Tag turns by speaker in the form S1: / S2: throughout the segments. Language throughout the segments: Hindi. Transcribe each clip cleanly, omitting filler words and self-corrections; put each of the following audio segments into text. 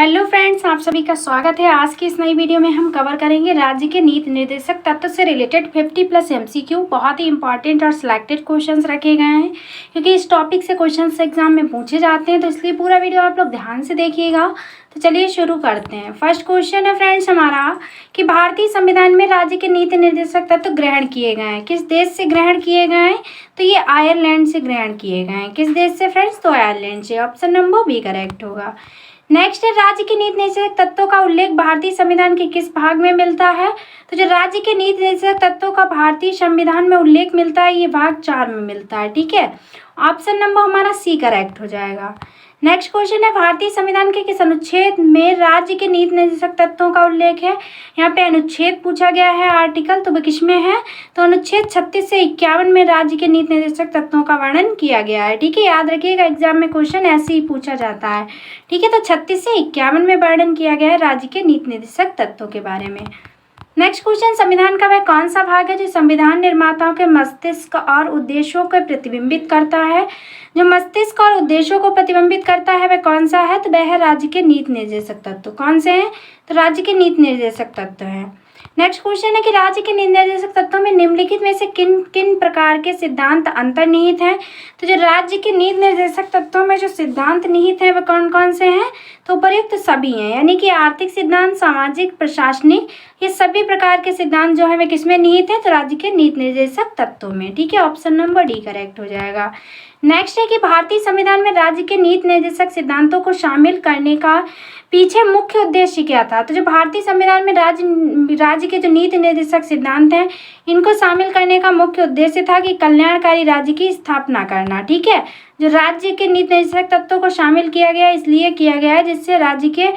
S1: हेलो फ्रेंड्स, आप सभी का स्वागत है। आज की इस नई वीडियो में हम कवर करेंगे राज्य के नीति निर्देशक तत्व से रिलेटेड 50+ एमसीक्यू। बहुत ही इंपॉर्टेंट और सिलेक्टेड क्वेश्चंस रखे गए हैं क्योंकि इस टॉपिक से क्वेश्चंस एग्जाम में पूछे जाते हैं, तो इसलिए पूरा वीडियो आप लोग ध्यान से देखिएगा। तो चलिए शुरू करते हैं। फर्स्ट क्वेश्चन है फ्रेंड्स हमारा कि भारतीय संविधान में राज्य के नीति निर्देशक तत्व ग्रहण किए गए हैं। किस देश से ग्रहण किए गए हैं? तो ये आयरलैंड से ग्रहण किए गए हैं। किस देश से फ्रेंड्स? तो आयरलैंड से। ऑप्शन नंबर बी करेक्ट होगा। नेक्स्ट है राज्य के नीति निर्देशक तत्वों का उल्लेख भारतीय संविधान के किस भाग में मिलता है? तो जो राज्य के नीति निर्देशक तत्वों का भारतीय संविधान में उल्लेख मिलता है ये भाग 4 में मिलता है। ठीक है, ऑप्शन नंबर हमारा सी करेक्ट हो जाएगा। नेक्स्ट क्वेश्चन है भारतीय संविधान के किस अनुच्छेद में राज्य के नीति निर्देशक तत्वों का उल्लेख है? यहाँ पे अनुच्छेद पूछा गया है आर्टिकल, तो वह किसमें है? तो अनुच्छेद 36 से 51 में राज्य के नीति निर्देशक तत्वों का वर्णन किया गया है। ठीक है, याद रखिएगा एग्जाम में क्वेश्चन ऐसे ही पूछा जाता है। ठीक है, तो 36 से 51 में वर्णन किया गया है राज्य के नीति निर्देशक तत्वों के बारे में। नेक्स्ट क्वेश्चन, संविधान का वह कौन सा भाग है जो संविधान निर्माताओं के मस्तिष्क और उद्देश्यों को प्रतिबिंबित करता है? जो मस्तिष्क और उद्देश्यों को प्रतिबिंबित करता है वह कौन सा है? तो वह है राज्य के नीति निर्देशक तत्व। कौन से हैं? तो राज्य के नीति निर्देशक तत्व हैं। नेक्स्ट क्वेश्चन है कि राज्य के नीति निर्देशक तत्वों में निम्नलिखित में से किन किन प्रकार के सिद्धांत अंतर्निहित हैं? तो जो राज्य के नीति निर्देशक तत्वों में जो सिद्धांत निहित हैं वह कौन कौन से हैं? तो उपर्युक्त सभी हैं, यानी कि आर्थिक सिद्धांत, सामाजिक, प्रशासनिक, ये सभी प्रकार के सिद्धांत जो है वे किसमें निहित है? तो राज्य के नीति निर्देशक तत्वों में। ठीक है, ऑप्शन नंबर डी करेक्ट हो जाएगा। नेक्स्ट है कि भारतीय संविधान में राज्य के नीति निर्देशक सिद्धांतों को शामिल करने का पीछे मुख्य उद्देश्य क्या था? तो जो भारतीय संविधान में राज्य के जो नीति निर्देशक सिद्धांत हैं इनको शामिल करने का मुख्य उद्देश्य था कि कल्याणकारी राज्य की स्थापना करना। ठीक है, जो राज्य के नीति निर्देशक तत्वों को शामिल किया गया इसलिए किया गया है जिससे राज्य के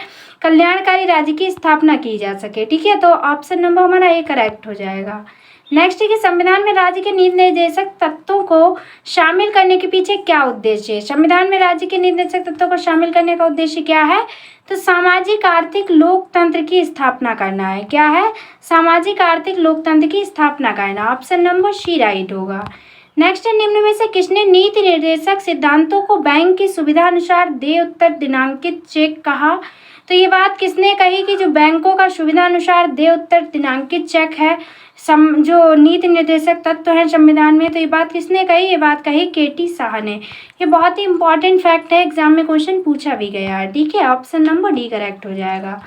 S1: कल्याणकारी राज्य की स्थापना की जा सके। ठीक है, तो ऑप्शन नंबर हमारा ए करेक्ट हो जाएगा। नेक्स्ट है कि संविधान में राज्य के नीति निर्देशक तत्वों को शामिल करने के पीछे क्या उद्देश्य है? संविधान में राज्य के नीति निर्देशक तत्वों को शामिल करने का उद्देश्य क्या है? तो सामाजिक आर्थिक लोकतंत्र की स्थापना करना है। क्या है? सामाजिक आर्थिक लोकतंत्र की स्थापना करना। ऑप्शन नंबर सी राइट होगा। नेक्स्ट है निम्न में से किसने नीति निर्देशक सिद्धांतों को बैंक की सुविधा अनुसार देय उत्तर दिनांकित चेक कहा? तो ये बात किसने कही कि जो बैंकों का सुविधा अनुसार देय उत्तर दिनांकित चेक है जो नीति निर्देशक तत्व है संविधान में, तो ये बात किसने कही? ये बात कही केटी शाह ने। ये बहुत ही इंपॉर्टेंट फैक्ट है, एग्जाम में क्वेश्चन पूछा भी गया है। ठीक है, ऑप्शन नंबर डी करेक्ट हो जाएगा।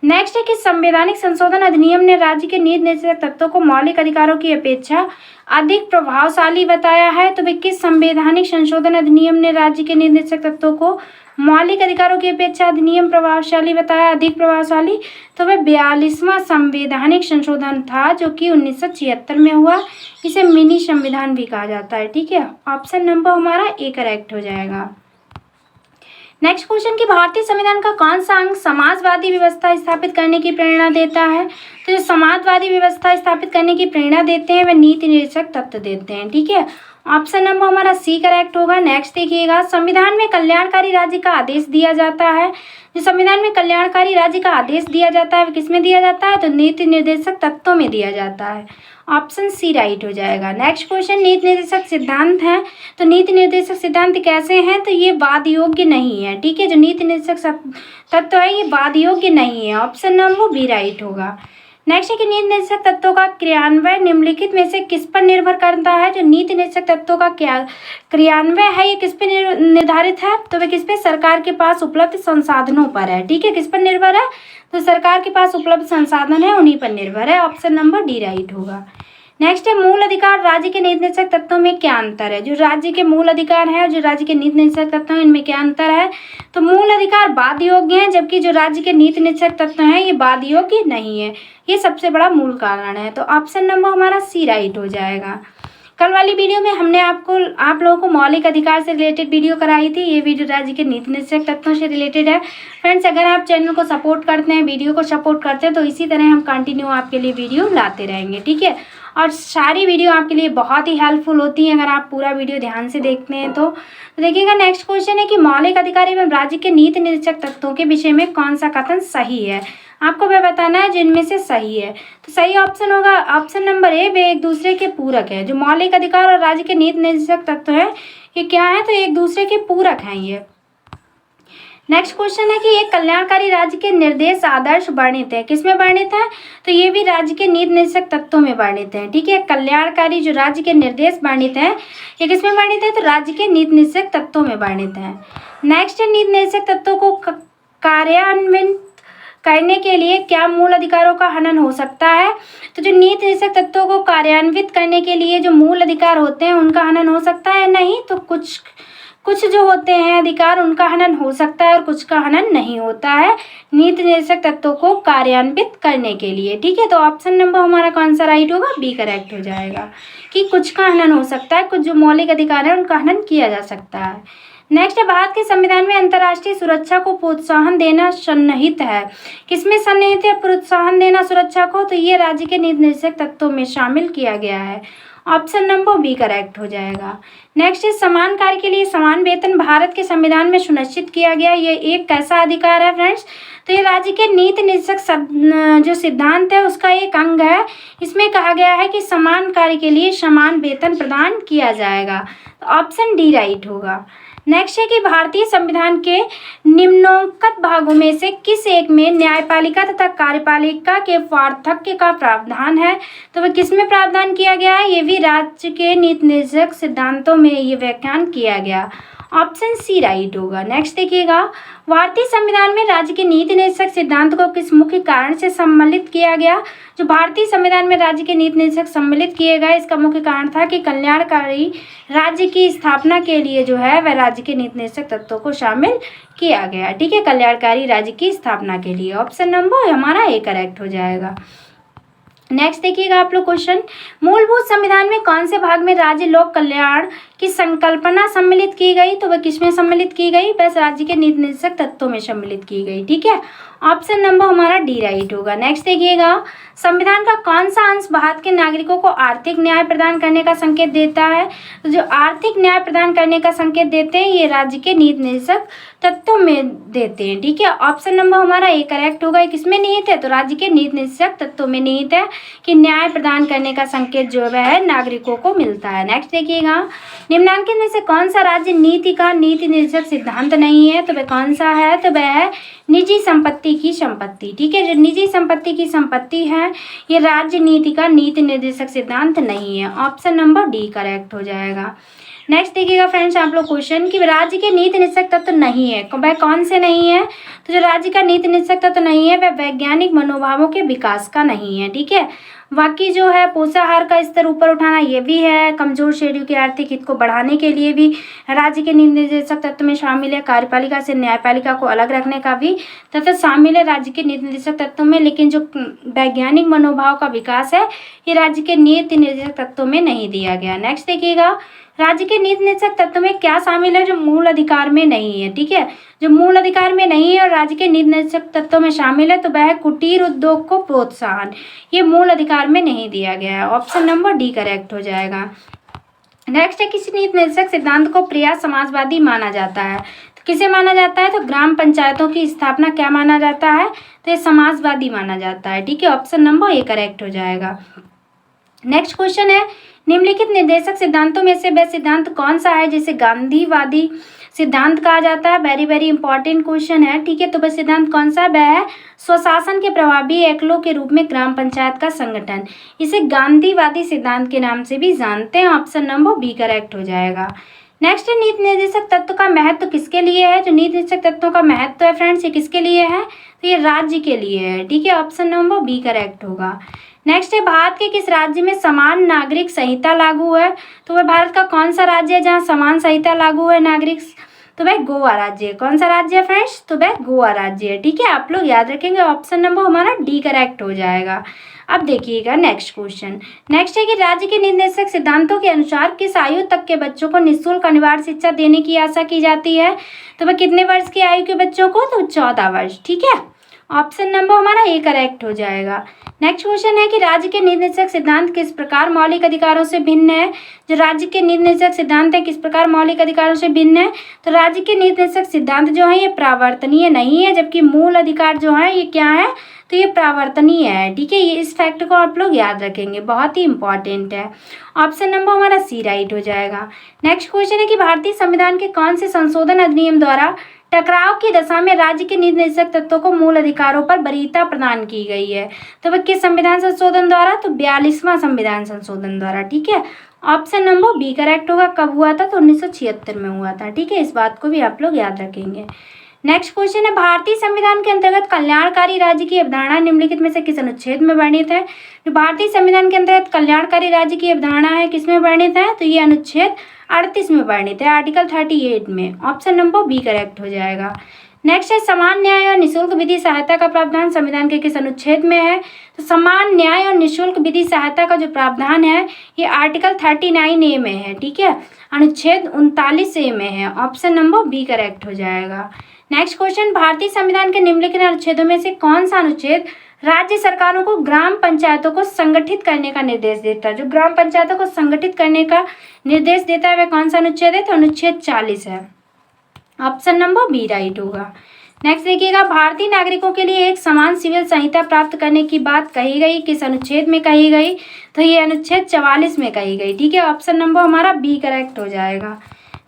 S1: नेक्स्ट है कि संवैधानिक संशोधन अधिनियम ने राज्य के नीति निर्देशक तत्वों को मौलिक अधिकारों की अपेक्षा अधिक प्रभावशाली बताया है। तो वे किस संवैधानिक संशोधन अधिनियम ने राज्य के नीति निर्देशक तत्वों को मौलिक अधिकारों की अपेक्षा अधिनियम प्रभावशाली बताया, अधिक प्रभावशाली? तो वह 42वां संवैधानिक संशोधन था जो कि 1976 में हुआ। इसे मिनी संविधान भी कहा जाता है। ठीक है, ऑप्शन नंबर हमारा ए करेक्ट हो जाएगा। नेक्स्ट क्वेश्चन कि भारतीय संविधान का कौन सा अंग समाजवादी व्यवस्था स्थापित करने की प्रेरणा देता है? तो जो समाजवादी व्यवस्था स्थापित करने की प्रेरणा देते हैं वह नीति निर्देशक तत्व देते हैं। ठीक है, ऑप्शन नंबर हमारा सी करेक्ट होगा। नेक्स्ट देखिएगा, संविधान में कल्याणकारी राज्य का आदेश दिया जाता है। जो संविधान में कल्याणकारी राज्य का आदेश दिया जाता है वह किसमें दिया जाता है? तो नीति निर्देशक तत्वों में दिया जाता है। ऑप्शन सी राइट हो जाएगा। नेक्स्ट क्वेश्चन, नीति निर्देशक सिद्धांत हैं तो नीति निर्देशक सिद्धांत कैसे हैं? तो ये वाद योग्य नहीं है। ठीक है, जो नीति निर्देशक तत्व है ये वाद योग्य नहीं है। ऑप्शन नंबर बी राइट होगा। नेक्स्ट है कि नीति निर्देशक तत्वों का क्रियान्वयन निम्नलिखित में से किस पर निर्भर करता है? जो नीति निर्देशक तत्वों का क्या क्रियान्वयन है ये किस पर निर्धारित है? तो वह किस पे? सरकार के पास उपलब्ध संसाधनों पर है। ठीक है, किस पर निर्भर है? तो सरकार के पास उपलब्ध संसाधन है उन्हीं पर निर्भर है। ऑप्शन नंबर डी राइट होगा। नेक्स्ट है मूल अधिकार राज्य के नीति निर्देशक तत्वों में क्या अंतर है? जो राज्य के मूल अधिकार है और जो राज्य के नीति निर्देशक तत्व हैं इनमें क्या अंतर है? तो मूल अधिकार वाद योग्य हैं जबकि जो राज्य के नीति निर्देशक तत्व हैं ये वाद योग्य नहीं है। ये सबसे बड़ा मूल कारण है। तो ऑप्शन नंबर हमारा सी राइट हो जाएगा। कल वाली वीडियो में हमने आप लोगों को मौलिक अधिकार से रिलेटेड वीडियो कराई थी। ये वीडियो राज्य के नीति निर्देशक तत्वों से रिलेटेड है। फ्रेंड्स, अगर आप चैनल को सपोर्ट करते हैं, वीडियो को सपोर्ट करते हैं तो इसी तरह हम कंटिन्यू आपके लिए वीडियो लाते रहेंगे। ठीक है, और सारी वीडियो आपके लिए बहुत ही हेल्पफुल होती है अगर आप पूरा वीडियो ध्यान से देखते हैं तो देखिएगा। नेक्स्ट क्वेश्चन है कि मौलिक अधिकार एवं राज्य के नीति निर्देशक तत्वों के विषय में कौन सा कथन सही है? आपको वह बताना है जिनमें से सही है। तो सही ऑप्शन होगा ऑप्शन नंबर ए, वे एक दूसरे के पूरक है। जो मौलिक अधिकार और राज्य के नीति निर्देशक तत्व है ये क्या है? तो एक दूसरे के पूरक हैं ये। नेक्स्ट क्वेश्चन है कि एक कल्याणकारी राज्य के निर्देश आदर्श वर्णित है, किसमें वर्णित है? तो ये भी राज्य के नीति निर्देशक तत्वों में वर्णित है। ठीक है, कल्याणकारी जो राज्य के निर्देश वर्णित है ये किसमें वर्णित है? तो राज्य के नीति निर्देशक तत्वों में वर्णित है। नेक्स्ट है नीति निर्देशक तत्वों को कार्यान्वित करने के लिए क्या मूल अधिकारों का हनन हो सकता है? तो जो नीति निर्देशक तत्वों को कार्यान्वित करने के लिए जो मूल अधिकार होते हैं उनका हनन हो सकता है? नहीं, तो कुछ जो होते हैं अधिकार उनका हनन हो सकता है और कुछ का हनन नहीं होता है नीति निर्देशक तत्वों को कार्यान्वित करने के लिए। ठीक है, तो ऑप्शन नंबर हमारा कौन सा राइट होगा? बी करेक्ट हो जाएगा कि कुछ का हनन हो सकता है, कुछ जो मौलिक अधिकार है उनका हनन किया जा सकता है। नेक्स्ट है भारत के संविधान में अंतर्राष्ट्रीय सुरक्षा को प्रोत्साहन देना सन्निहित है, किसमें सन्निहित है प्रोत्साहन देना सुरक्षा को? तो ये राज्य के नीति निर्देशक तत्वों में शामिल किया गया है। ऑप्शन नंबर बी करेक्ट हो जाएगा। नेक्स्ट है समान कार्य के लिए समान वेतन भारत के संविधान में सुनिश्चित किया गया, ये एक कैसा अधिकार है फ्रेंड्स? तो ये राज्य के नीति निर्देशक जो सिद्धांत है उसका एक अंग है। इसमें कहा गया है कि समान कार्य के लिए समान वेतन प्रदान किया जाएगा, तो ऑप्शन डी राइट होगा। नेक्स्ट है कि भारतीय संविधान के निम्नोक्त भागों में से किस एक में न्यायपालिका तथा कार्यपालिका के पार्थक्य का प्रावधान है? तो वह किसमें प्रावधान किया गया है? ये भी राज्य के नीति निर्देशक सिद्धांतों में ये व्याख्यान किया गया, ऑप्शन सी राइट होगा। नेक्स्ट देखिएगा, भारतीय संविधान में राज्य के नीति निर्देशक सिद्धांत को किस मुख्य कारण से सम्मिलित किया गया? जो भारतीय संविधान में राज्य के नीति निर्देशक सम्मिलित किए गए इसका मुख्य कारण था कि कल्याणकारी राज्य की स्थापना के लिए जो है वह राज्य के नीति निर्देशक तत्वों को शामिल किया गया। ठीक है, कल्याणकारी राज्य की स्थापना के लिए ऑप्शन नंबर हमारा ए करेक्ट हो जाएगा। नेक्स्ट देखिएगा आप लोग क्वेश्चन, मूलभूत संविधान में कौन से भाग में राज्य लोक कल्याण की संकल्पना सम्मिलित की गई? तो वह किसमें सम्मिलित की गई? बस राज्य के नीति निर्देशक तत्वों में सम्मिलित की गई। ठीक है, ऑप्शन नंबर हमारा डी राइट होगा। नेक्स्ट देखिएगा, संविधान का कौन सा अंश भारत के नागरिकों को आर्थिक न्याय प्रदान करने का संकेत देता है? तो जो आर्थिक न्याय प्रदान करने का संकेत देते हैं ये राज्य के नीति निर्देशक तत्वों में देते हैं। ठीक है, ऑप्शन नंबर हमारा ए करेक्ट होगा। किसमें निहित है? तो राज्य के नीति निर्देशक तत्वों में निहित है कि न्याय प्रदान करने का संकेत जो है नागरिकों को मिलता है। नेक्स्ट देखिएगा, निम्नांकित में से कौन सा राज्य नीति का नीति निर्देशक सिद्धांत नहीं है? तो वह कौन सा है? तो वह है निजी संपत्ति की संपत्ति। ठीक है, जो निजी संपत्ति की संपत्ति है ये राज्य नीति का नीति निर्देशक सिद्धांत नहीं है, ऑप्शन नंबर डी करेक्ट हो जाएगा। नेक्स्ट देखिएगा फ्रेंड्स आप लोग क्वेश्चन कि राज्य के नीति निर्देशक तत्व नहीं है, वह कौन से नहीं है? तो जो राज्य का नीति निर्देशक तत्व नहीं है वह वैज्ञानिक मनोभावों के विकास का नहीं है। ठीक है, बाकी जो है पोषाहार का स्तर ऊपर उठाना ये भी है, कमजोर श्रेणियों के आर्थिक हित को बढ़ाने के लिए भी राज्य के नीति निर्देशक तत्व में शामिल है, कार्यपालिका से न्यायपालिका को अलग रखने का भी तत्व शामिल है राज्य के नीति निर्देशक तत्व में, लेकिन जो वैज्ञानिक मनोभाव का विकास है ये राज्य के नीति निर्देशक तत्वों में नहीं दिया गया। नेक्स्ट देखिएगा, राज्य के नीति निर्देशक तत्व में क्या शामिल है जो मूल अधिकार में नहीं है? ठीक है, जो मूल अधिकार में नहीं है और राज्य के नीति निर्देशक तत्वों में शामिल है तो वह कुटीर उद्योग को प्रोत्साहन, ये मूल अधिकार में नहीं दिया गया है, ऑप्शन नंबर डी करेक्ट हो जाएगा। नेक्स्ट है, किसी नीति निर्देशक सिद्धांत को प्रयास समाजवादी माना जाता है? तो किसे माना जाता है? तो ग्राम पंचायतों की स्थापना क्या माना जाता है? तो ये समाजवादी माना जाता है। ठीक है, ऑप्शन नंबर ए करेक्ट हो जाएगा। नेक्स्ट क्वेश्चन है, निम्नलिखित निर्देशक सिद्धांतों में से वह सिद्धांत कौन सा है जिसे गांधीवादी सिद्धांत कहा जाता है? वेरी वेरी इंपॉर्टेंट क्वेश्चन है। ठीक है, तो वह सिद्धांत कौन सा है? वह है स्वशासन के प्रभावी एकलों के रूप में ग्राम पंचायत का संगठन, इसे गांधीवादी सिद्धांत के नाम से भी जानते हैं, ऑप्शन नंबर बी करेक्ट हो जाएगा। नेक्स्ट है, नीति निर्देशक तत्व का महत्व किसके लिए है? जो नीति निर्देशक तत्वों का महत्व है फ्रेंड्स ये किसके लिए है? तो ये राज्य के लिए है। ठीक है, ऑप्शन नंबर बी करेक्ट होगा। नेक्स्ट है, भारत के किस राज्य में समान नागरिक संहिता लागू है? तो वह भारत का कौन सा राज्य है जहाँ समान संहिता लागू है नागरिक? तो वह गोवा राज्य है। कौन सा राज्य है फ्रेंड्स? तो वह गोवा राज्य है। ठीक है, आप लोग याद रखेंगे, ऑप्शन नंबर हमारा डी करेक्ट हो जाएगा। अब देखिएगा नेक्स्ट क्वेश्चन। नेक्स्ट है कि राज्य के निर्देशक सिद्धांतों के अनुसार किस आयु तक के बच्चों को निःशुल्क अनिवार्य शिक्षा देने की आशा की जाती है? तो वह कितने वर्ष की आयु के बच्चों को? तो 14 वर्ष। ठीक है, ऑप्शन नंबर हमारा ए करेक्ट हो जाएगा। नेक्स्ट क्वेश्चन है कि राज्य के निर्देशक सिद्धांत किस प्रकार मौलिक अधिकारों से भिन्न है? जो राज्य के निर्देशक सिद्धांत है किस प्रकार मौलिक अधिकारों से भिन्न है? तो राज्य के निर्देशक सिद्धांत जो है ये प्रावर्तनीय नहीं है, जबकि मूल अधिकार जो है ये क्या है? तो ये प्रावर्तनीय है। ठीक है, ये इस फैक्ट को आप लोग याद रखेंगे, बहुत ही इंपॉर्टेंट है, ऑप्शन नंबर हमारा सी राइट हो जाएगा। नेक्स्ट क्वेश्चन है कि भारतीय संविधान के कौन से संशोधन अधिनियम द्वारा टकराव की दशा में राज्य के नीति निर्देशक तत्वों को मूल अधिकारों पर वरीयता प्रदान की गई है। तो वह किस संविधान संशोधन द्वारा? तो 42वां संविधान संशोधन द्वारा। ठीक है, ऑप्शन नंबर बी करेक्ट होगा। कब हुआ था? तो 1976 में हुआ था। ठीक है, इस बात को भी आप लोग याद रखेंगे। नेक्स्ट क्वेश्चन है, भारतीय संविधान के अंतर्गत कल्याणकारी राज्य की अवधारणा निम्नलिखित में से किस अनुच्छेद में वर्णित है? जो भारतीय संविधान के अंतर्गत कल्याणकारी राज्य की अवधारणा है, किसमें वर्णित है? तो ये अनुच्छेद 38 में वर्णित है, आर्टिकल 38 में। ऑप्शन नंबर बी करेक्ट हो जाएगा। नेक्स्ट है, समान न्याय और निःशुल्क विधि सहायता का प्रावधान संविधान के किस अनुच्छेद में है? तो समान न्याय और निःशुल्क विधि सहायता का जो प्रावधान है ये आर्टिकल 39A में है। ठीक है, अनुच्छेद 39A में है। ऑप्शन नंबर बी करेक्ट हो जाएगा। नेक्स्ट क्वेश्चन, भारतीय संविधान के निम्नलिखित अनुच्छेदों में से कौन सा अनुच्छेद राज्य सरकारों को ग्राम पंचायतों को संगठित करने का निर्देश देता है? जो ग्राम पंचायतों को संगठित करने का निर्देश देता है वह कौन सा अनुच्छेद है? तो अनुच्छेद 40 है। ऑप्शन नंबर बी राइट होगा। नेक्स्ट देखिएगा, भारतीय नागरिकों के लिए एक समान सिविल संहिता प्राप्त करने की बात कही गई, किस अनुच्छेद में कही गई? तो ये अनुच्छेद 44 में कही गई। ठीक है, ऑप्शन नंबर हमारा बी करेक्ट हो जाएगा।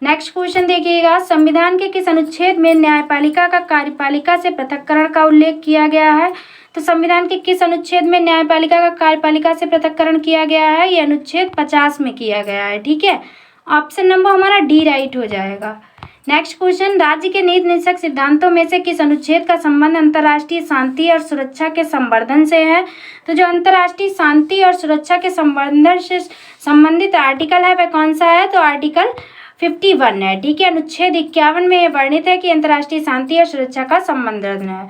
S1: नेक्स्ट क्वेश्चन देखिएगा, संविधान के किस अनुच्छेद में न्यायपालिका का कार्यपालिका से पृथक्करण का उल्लेख किया गया है? तो संविधान के किस अनुच्छेद में न्यायपालिका का कार्यपालिका से पृथक्करण किया गया है? ये अनुच्छेद 50 में किया गया है। ठीक है, ऑप्शन नंबर हमारा डी राइट हो जाएगा। नेक्स्ट क्वेश्चन, राज्य के नीति निर्देशक सिद्धांतों में से किस अनुच्छेद का संबंध अंतर्राष्ट्रीय शांति और सुरक्षा के संवर्धन से है? तो जो अंतर्राष्ट्रीय शांति और सुरक्षा के संवर्धन से संबंधित आर्टिकल है वह कौन सा है? तो आर्टिकल 51 है। ठीक है, अनुच्छेद 51 में यह वर्णित है कि अंतर्राष्ट्रीय शांति और सुरक्षा का संवर्धन है।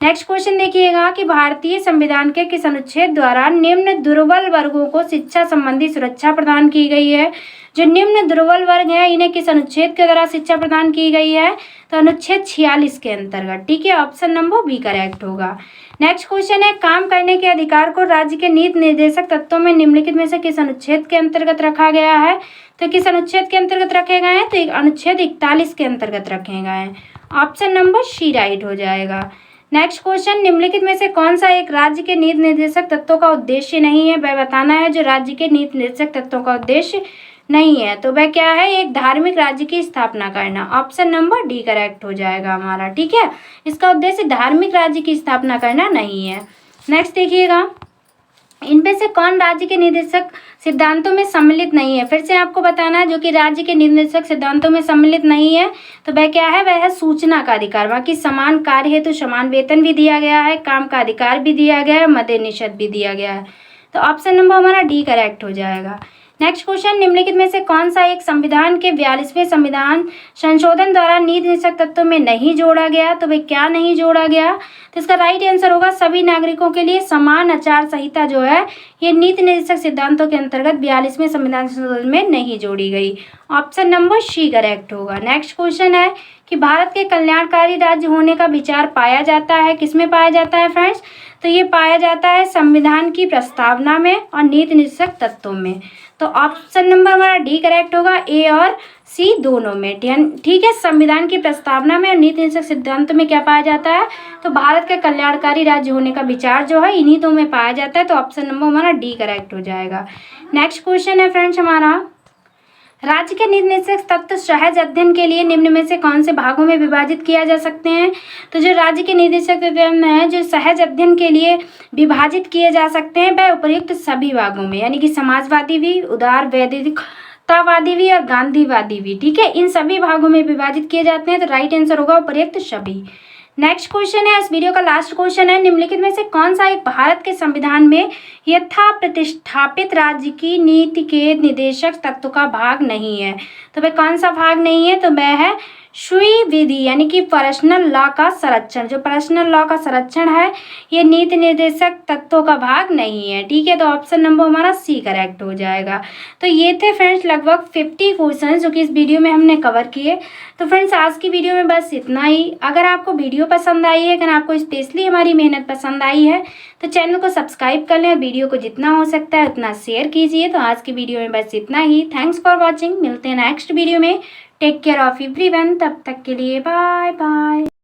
S1: नेक्स्ट क्वेश्चन देखिएगा कि भारतीय संविधान के किस अनुच्छेद द्वारा निम्न दुर्बल वर्गों को शिक्षा संबंधी सुरक्षा प्रदान की गई है? जो निम्न दुर्बल वर्ग हैं इन्हें किस अनुच्छेद के द्वारा शिक्षा प्रदान की गई है? तो अनुच्छेद 46 के अंतर्गत। ठीक है, ऑप्शन नंबर बी करेक्ट होगा। नेक्स्ट क्वेश्चन है, काम करने के अधिकार को राज्य के नीति निर्देशक तत्वों में निम्नलिखित में से किस अनुच्छेद के अंतर्गत रखा गया है? तो किस अनुच्छेद के अंतर्गत रखे गए हैं? तो अनुच्छेद 41 के अंतर्गत रखे गए हैं। ऑप्शन नंबर सी राइट हो जाएगा। नेक्स्ट क्वेश्चन, निम्नलिखित में से कौन सा एक राज्य के नीति निर्देशक तत्वों का उद्देश्य नहीं है? वह बताना है जो राज्य के नीति निर्देशक तत्वों का उद्देश्य नहीं है। तो वह क्या है? एक धार्मिक राज्य की स्थापना करना। ऑप्शन नंबर डी करेक्ट हो जाएगा हमारा। ठीक है, इसका उद्देश्य धार्मिक राज्य की स्थापना करना नहीं है। नेक्स्ट देखिएगा, इनमें से कौन राज्य के निर्देशक सिद्धांतों में सम्मिलित नहीं है? फिर से आपको बताना है जो कि राज्य के निर्देशक सिद्धांतों में सम्मिलित नहीं है तो वह क्या है? वह है सूचना का अधिकार। बाकी समान कार्य हेतु समान वेतन भी दिया गया है, काम का अधिकार भी दिया गया है, मद्य निषेध भी दिया गया है। तो ऑप्शन नंबर हमारा डी करेक्ट हो जाएगा। नेक्स्ट क्वेश्चन, निम्नलिखित में से कौन सा एक संविधान के 42वें संविधान संशोधन द्वारा नीति निर्देशक तत्वों में नहीं जोड़ा गया? तो वे क्या नहीं जोड़ा गया? तो इसका राइट आंसर होगा सभी नागरिकों के लिए समान आचार संहिता जो है ये नीति निर्देशक सिद्धांतों के अंतर्गत 42वें संविधान संशोधन में नहीं जोड़ी गई। ऑप्शन नंबर सी करेक्ट होगा। नेक्स्ट क्वेश्चन है कि भारत के कल्याणकारी राज्य होने का विचार पाया जाता है, किसमें पाया जाता है फ्रेंड्स? तो ये पाया जाता है संविधान की प्रस्तावना में और नीति निर्देशक तत्वों में। तो ऑप्शन नंबर हमारा डी करेक्ट होगा, ए और सी दोनों में। ठीक है, संविधान की प्रस्तावना में और नीति निर्देशक सिद्धांत में क्या पाया जाता है? तो भारत के कल्याणकारी राज्य होने का विचार जो है इन्हीं दो में पाया जाता है। तो ऑप्शन नंबर हमारा डी करेक्ट हो जाएगा। नेक्स्ट क्वेश्चन है फ्रेंड्स हमारा, राज्य के नीति निर्देशक तत्व सहज अध्ययन के लिए निम्न में से कौन से भागों में विभाजित किया जा सकते हैं? तो जो राज्य के निर्देशक तत्व है जो सहज अध्ययन के लिए विभाजित किए जा सकते हैं वह उपयुक्त सभी भागों में, यानी कि समाजवादी भी, उदार वैदिकतावादी भी और गांधीवादी भी। ठीक है, इन सभी भागों में विभाजित किए जाते हैं। तो राइट आंसर होगा उपयुक्त सभी। नेक्स्ट क्वेश्चन है, इस वीडियो का लास्ट क्वेश्चन है, निम्नलिखित में से कौन सा एक भारत के संविधान में यथा प्रतिष्ठापित राज्य की नीति के निर्देशक तत्व का भाग नहीं है? तो वह कौन सा भाग नहीं है? तो वह है सुई विधि, यानी कि पर्सनल लॉ का संरक्षण। जो पर्सनल लॉ का संरक्षण है ये नीति निर्देशक तत्वों का भाग नहीं है। ठीक है, तो ऑप्शन नंबर हमारा सी करेक्ट हो जाएगा। तो ये थे फ्रेंड्स लगभग 50 क्वेश्चन जो कि इस वीडियो में हमने कवर किए। तो फ्रेंड्स आज की वीडियो में बस इतना ही। अगर आपको वीडियो पसंद आई है, अगर आपको स्पेशली हमारी मेहनत पसंद आई है तो चैनल को सब्सक्राइब कर लें और वीडियो को जितना हो सकता है उतना शेयर कीजिए। तो आज की वीडियो में बस इतना ही। Thanks for watching. मिलते हैं नेक्स्ट वीडियो में। Take care of everyone. तब तक के लिए बाय बाय।